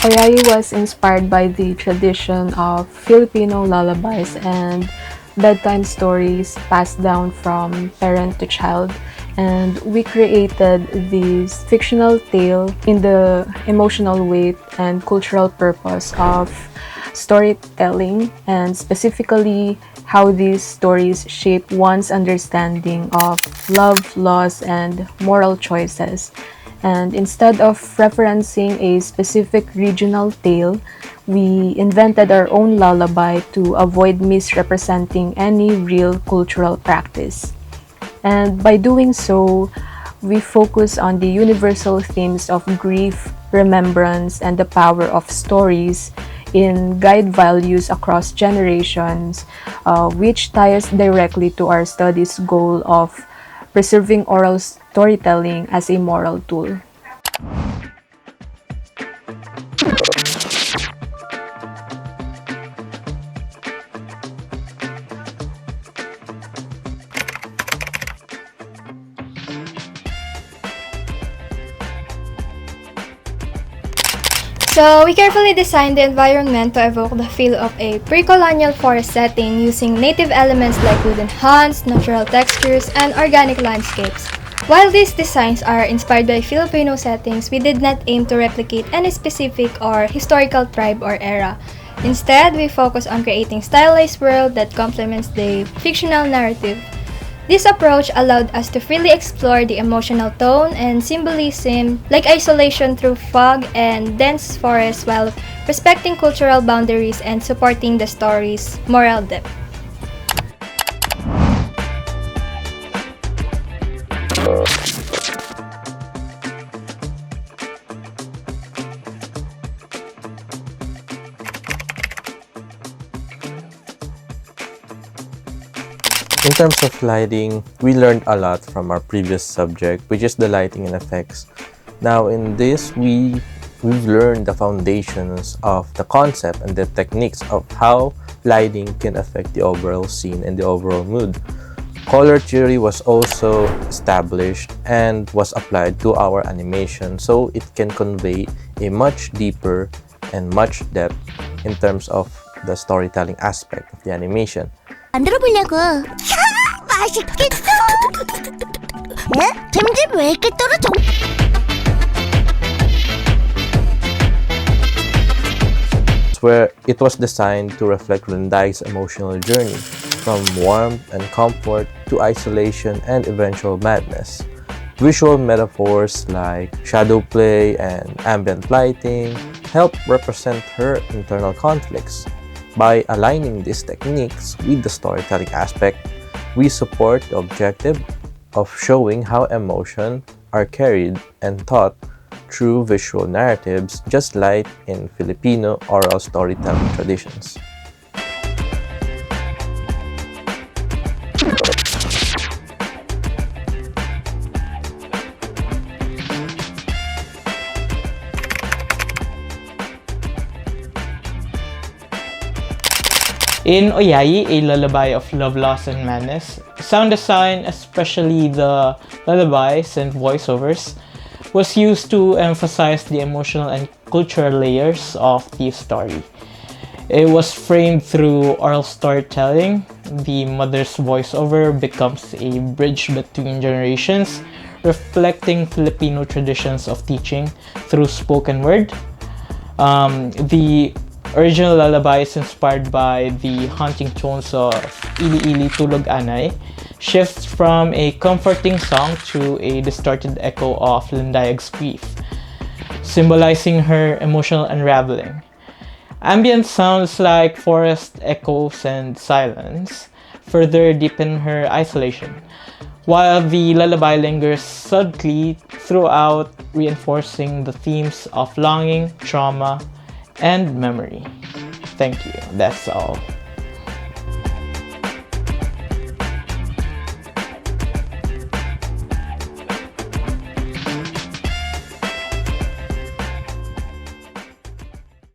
Oyayi was inspired by the tradition of Filipino lullabies and bedtime stories passed down from parent to child, and we created this fictional tale in the emotional weight and cultural purpose of storytelling, and specifically how these stories shape one's understanding of love, loss, and moral choices. And instead of referencing a specific regional tale, we invented our own lullaby to avoid misrepresenting any real cultural practice. And by doing so, we focus on the universal themes of grief, remembrance, and the power of stories in guide values across generations, which ties directly to our study's goal of preserving oral storytelling as a moral tool. So, we carefully designed the environment to evoke the feel of a pre-colonial forest setting using native elements like wooden huts, natural textures, and organic landscapes. While these designs are inspired by Filipino settings, we did not aim to replicate any specific or historical tribe or era. Instead, we focus on creating stylized world that complements the fictional narrative. This approach allowed us to freely explore the emotional tone and symbolism like isolation through fog and dense forest while respecting cultural boundaries and supporting the story's moral depth. In terms of lighting, we learned a lot from our previous subject, which is the lighting and effects. Now in this, we've learned the foundations of the concept and the techniques of how lighting can affect the overall scene and the overall mood. Color theory was also established and was applied to our animation so it can convey a much deeper and much depth in terms of the storytelling aspect of the animation. 만들어 보려고. 맛있겠어. 에? 잼잼 왜 이렇게 떨어져? Where it was designed to reflect Rundai's emotional journey from warmth and comfort to isolation and eventual madness. Visual metaphors like shadow play and ambient lighting help represent her internal conflicts. By aligning these techniques with the storytelling aspect, we support the objective of showing how emotions are carried and taught through visual narratives, just like in Filipino oral storytelling traditions. In Oyayi, A Lullaby of Love, Loss, and Madness, sound design, especially the lullabies and voiceovers, was used to emphasize the emotional and cultural layers of the story. It was framed through oral storytelling. The mother's voiceover becomes a bridge between generations, reflecting Filipino traditions of teaching through spoken word. The original lullaby is inspired by the haunting tones of Ili Ili Tulog Anay, shifts from a comforting song to a distorted echo of Landayag's grief. symbolizing her emotional unraveling. Ambient sounds like forest echoes and silence further deepen her isolation, while the lullaby lingers subtly throughout, reinforcing the themes of longing, trauma, and memory. Thank you. That's all.